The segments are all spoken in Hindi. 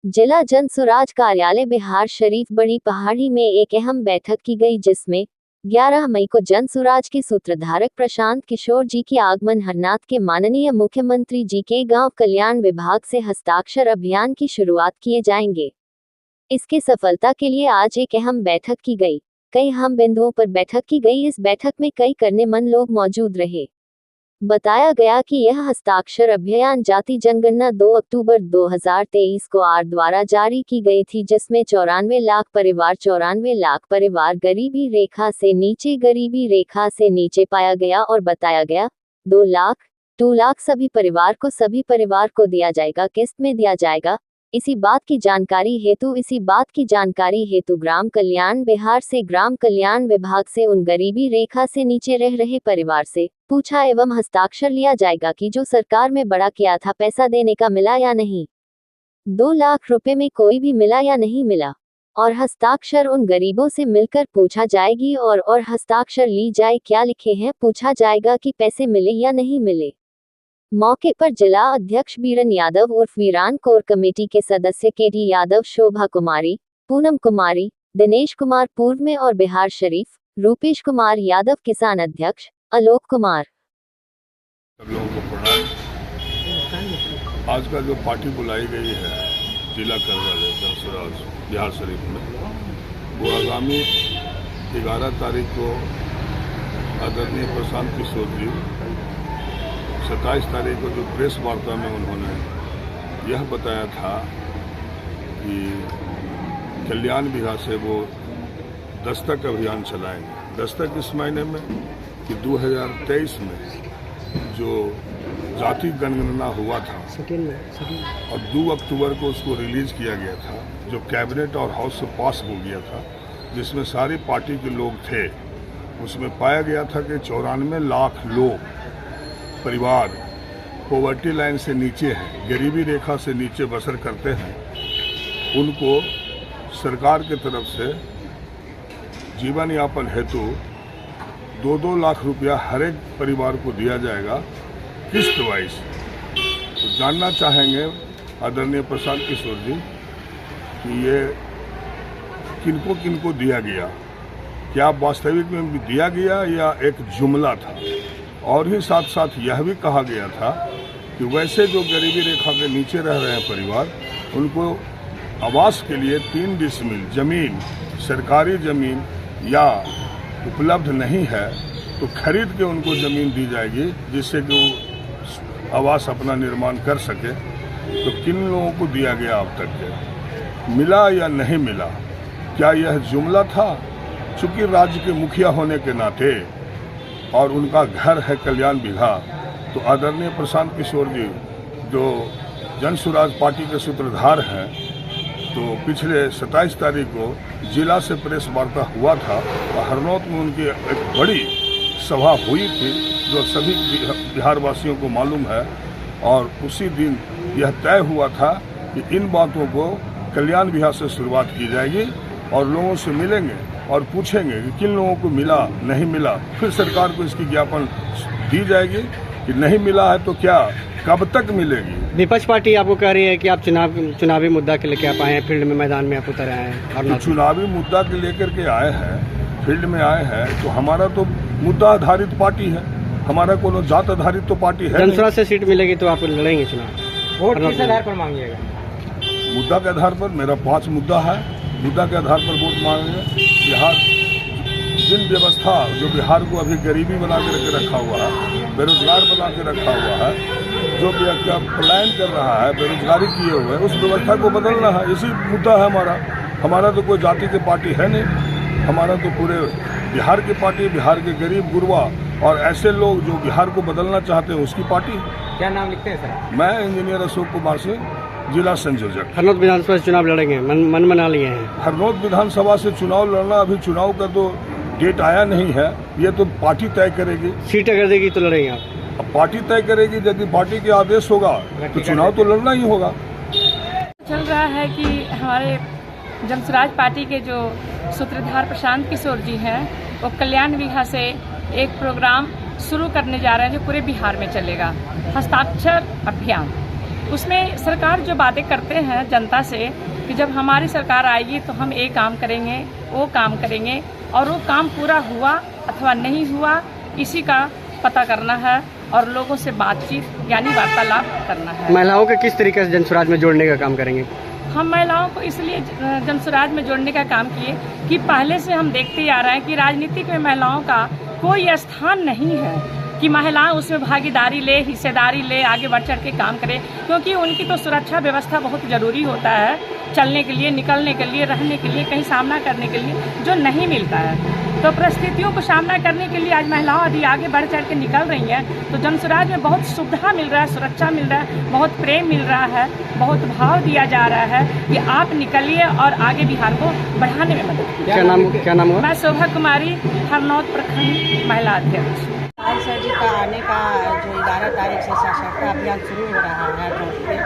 जिला जन सुराज कार्यालय बिहार शरीफ बड़ी पहाड़ी में एक अहम बैठक की गई, जिसमें 11 मई को जन सुराज के सूत्रधारक प्रशांत किशोर जी के आगमन हरनाथ के माननीय मुख्यमंत्री जी के गांव कल्याण विभाग से हस्ताक्षर अभियान की शुरुआत किए जाएंगे। इसके सफलता के लिए आज एक अहम बैठक की गई। कई अहम बिंदुओं पर बैठक की गई। इस बैठक में कई गणमान्य लोग मौजूद रहे। बताया गया कि यह हस्ताक्षर अभियान जाति जनगणना 2 अक्टूबर 2023 को आर द्वारा जारी की गई थी, जिसमें 94 लाख परिवार गरीबी रेखा से नीचे पाया गया और बताया गया 2 लाख सभी परिवार को दिया जाएगा, किस्त में दिया जाएगा। इसी बात की जानकारी हेतु ग्राम कल्याण विभाग से उन गरीबी रेखा से नीचे रह रहे परिवार से पूछा एवं हस्ताक्षर लिया जाएगा कि जो सरकार में बड़ा किया था पैसा देने का मिला या नहीं, 2 लाख रुपए में कोई भी मिला या नहीं मिला, और हस्ताक्षर उन गरीबों से मिलकर पूछा जाएगी और हस्ताक्षर ली जाए क्या लिखे हैं, पूछा जाएगा कि पैसे मिले या नहीं मिले। मौके पर जिला अध्यक्ष बीरन यादव उर्फ वीरान कोर कमेटी के सदस्य केडी यादव, शोभा कुमारी, पूनम कुमारी, दिनेश कुमार पूर्व में और बिहार शरीफ रूपेश कुमार यादव किसान अध्यक्ष आलोक कुमार। सब लोगों को प्रणाम। आज का जो पार्टी बुलाई गई है जिला कार्यालय जन सुराज बिहार शरीफ में, वो आगामी 11 तारीख को आदरणीय प्रशांत किशोर जी 27 तारीख को जो प्रेस वार्ता में उन्होंने यह बताया था कि कल्याण विभाग से वो दस्तक अभियान चलाएंगे। दस्तक इस महीने में कि 2023 में जो जाति जनगणना हुआ था और 2 अक्टूबर को उसको रिलीज किया गया था, जो कैबिनेट और हाउस से पास हो गया था, जिसमें सारी पार्टी के लोग थे। उसमें पाया गया था कि 94 लाख लोग परिवार पॉवर्टी लाइन से नीचे हैं, गरीबी रेखा से नीचे बसर करते हैं। उनको सरकार की तरफ से जीवन यापन हेतु 2-2 लाख रुपया हर एक परिवार को दिया जाएगा किस्त वाइज। तो जानना चाहेंगे आदरणीय प्रशांत किशोर जी कि ये किनको किनको दिया गया, क्या वास्तविक में भी दिया गया या एक जुमला था। और ही साथ साथ यह भी कहा गया था कि वैसे जो गरीबी रेखा के नीचे रह रहे हैं परिवार, उनको आवास के लिए 3 डिसमिल जमीन, सरकारी जमीन या उपलब्ध नहीं है तो खरीद के उनको ज़मीन दी जाएगी, जिससे कि वो आवास अपना निर्माण कर सके। तो किन लोगों को दिया गया अब तक के, मिला या नहीं मिला, क्या यह जुमला था? चूँकि राज्य के मुखिया होने के नाते और उनका घर है कल्याण विभाग, तो आदरणीय प्रशांत किशोर जी जो जन सुराज पार्टी के सूत्रधार हैं, तो पिछले 27 तारीख को जिला से प्रेस वार्ता हुआ था और हरनौत में उनकी एक बड़ी सभा हुई थी, जो सभी बिहार वासियों को मालूम है। और उसी दिन यह तय हुआ था कि इन बातों को कल्याण विभाग से शुरुआत की जाएगी और लोगों से मिलेंगे और पूछेंगे कि किन लोगों को मिला नहीं मिला। फिर सरकार को इसकी ज्ञापन दी जाएगी कि नहीं मिला है तो क्या, कब तक मिलेगी। विपक्ष पार्टी आपको कह रही है कि आप चुनावी मुद्दा के लेकर आप आए हैं, फील्ड में मैदान में आप उतर आए हैं और तो चुनावी मुद्दा के लेकर के आए हैं, फील्ड में आए हैं, तो हमारा तो मुद्दा आधारित पार्टी है, हमारा कोनो जात आधारित तो पार्टी है। जनसुराज से सीट मिलेगी तो आप लड़ेंगे चुनाव, वोट किस आधार पर मांगिएगा? मुद्दा के आधार पर मेरा 5 मुद्दा है, मुद्दा के आधार पर वोट मांगेंगे। बिहार जिन व्यवस्था जो बिहार को अभी गरीबी बना के रखा हुआ है, बेरोजगार बना के रखा हुआ है, जो व्यक्ति पलायन कर रहा है, बेरोजगारी किए हुए, उस व्यवस्था को बदलना है। इसी मुद्दा है हमारा तो कोई जाति की पार्टी है नहीं, हमारा तो पूरे बिहार की पार्टी, बिहार के गरीब गुरबा और ऐसे लोग जो बिहार को बदलना चाहते हैं उसकी पार्टी। क्या नाम लिखते हैं सर? मैं इंजीनियर अशोक कुमार सिंह, जिला संयोजक। हरनौत विधानसभा से चुनाव लड़ेंगे, मन बना लिए हैं? हरनौत विधानसभा से चुनाव लड़ना, अभी चुनाव का तो डेट आया नहीं है, ये तो पार्टी तय करेगी। सीट अगर देगी तो लड़ेंगे आप? अब पार्टी तय करेगी, यदि पार्टी के आदेश होगा तो चुनाव तो लड़ना ही होगा। चल रहा है कि हमारे जनसुराज पार्टी के जो सूत्रधार प्रशांत किशोर जी हैं, वो कल्याण विभाग से एक प्रोग्राम शुरू करने जा रहे हैं जो पूरे बिहार में चलेगा, हस्ताक्षर अभियान। उसमें सरकार जो बातें करते हैं जनता से कि जब हमारी सरकार आएगी तो हम ये काम करेंगे, वो काम करेंगे, और वो काम पूरा हुआ अथवा नहीं हुआ इसी का पता करना है और लोगों से बातचीत यानी वार्तालाप करना है। महिलाओं को किस तरीके से जनसुराज में जोड़ने का काम करेंगे? हम महिलाओं को इसलिए जनसुराज में जोड़ने का काम किए कि पहले से हम देखते आ रहे हैं कि राजनीति में महिलाओं का कोई स्थान नहीं है कि महिलाएं उसमें भागीदारी ले, हिस्सेदारी ले, आगे बढ़ चढ़ के काम करें, क्योंकि उनकी तो सुरक्षा व्यवस्था बहुत ज़रूरी होता है चलने के लिए, निकलने के लिए, रहने के लिए, कहीं सामना करने के लिए, जो नहीं मिलता है। तो परिस्थितियों को सामना करने के लिए आज महिलाओं यदि आगे बढ़ चढ़ के निकल रही हैं तो जनसुराज में बहुत सुविधा मिल रहा है, सुरक्षा मिल रहा है, बहुत प्रेम मिल रहा है, बहुत भाव दिया जा रहा है कि आप निकलिए और आगे बिहार को बढ़ाने में मदद कीजिए। क्या नाम हुआ? मैं शोभा कुमारी, हरनौत प्रखंड महिला अध्यक्ष। आज सर जी का आने का जो 11 तारीख से साक्षरता अभियान शुरू हो रहा है रोड पे,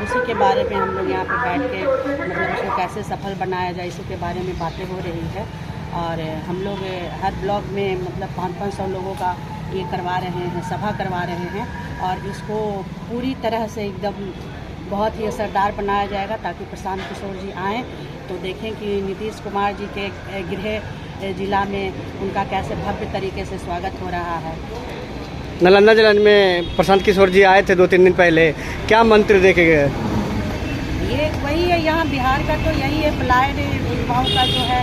उसी के बारे में हम लोग यहाँ पे बैठ के मतलब उसको कैसे सफल बनाया जाए इसी के बारे में बातें हो रही है। और हम लोग हर ब्लॉक में मतलब 500 लोगों का ये करवा रहे हैं, सभा करवा रहे हैं, और इसको पूरी तरह से एकदम बहुत ही असरदार बनाया जाएगा ताकि प्रशांत किशोर जी आएँ तो देखें कि नीतीश कुमार जी के गृह जिला में उनका कैसे भव्य तरीके से स्वागत हो रहा है। नालंदा जिला में प्रशांत किशोर जी आए थे 2-3 दिन पहले, क्या मंत्र देके गए? ये वही है, यहाँ बिहार का तो यही है, पलायन युवाओं का जो है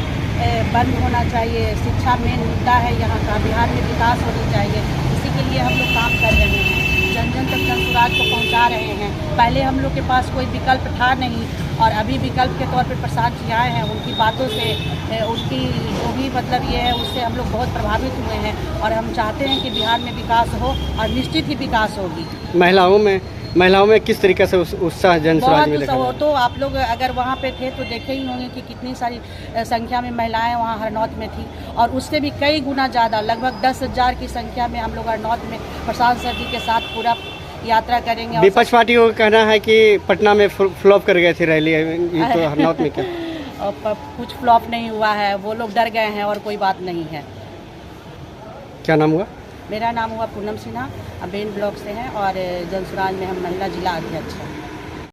बंद होना चाहिए, शिक्षा मेन मुद्दा है यहाँ का, बिहार में विकास होनी चाहिए, इसी के लिए हम लोग काम कर रहे हैं, जन जन तक जनसुराज को पहुँचा रहे हैं। पहले हम लोग के पास कोई विकल्प था नहीं और अभी विकल्प के तौर पर प्रसाद जी आए हैं, उनकी बातों से उनकी जो भी मतलब ये है उससे हम लोग बहुत प्रभावित हुए हैं और हम चाहते हैं कि बिहार में विकास हो और निश्चित ही विकास होगी। महिलाओं में किस तरीके से उत्साह जनसुराज में देखा? तो आप लोग अगर वहाँ पे थे तो देखे ही होंगे कि कितनी सारी संख्या में महिलाएं वहाँ हरनौत में थी और उससे भी कई गुना ज़्यादा लगभग 10,000 की संख्या में हम लोग हरनौत में प्रशांत सर जी के साथ पूरा यात्रा करेंगे। विपक्ष पार्टी को कहना है कि पटना में फ्लॉप कर गए थे रैली, ये तो हरनौत में क्या? कुछ फ्लॉप नहीं हुआ है, वो लोग डर गए हैं और कोई बात नहीं है। क्या नाम हुआ? मेरा नाम हुआ पूनम सिन्हा, अबेन ब्लॉक से हैं और जनसुराज में हम महिला जिला अध्यक्ष हैं।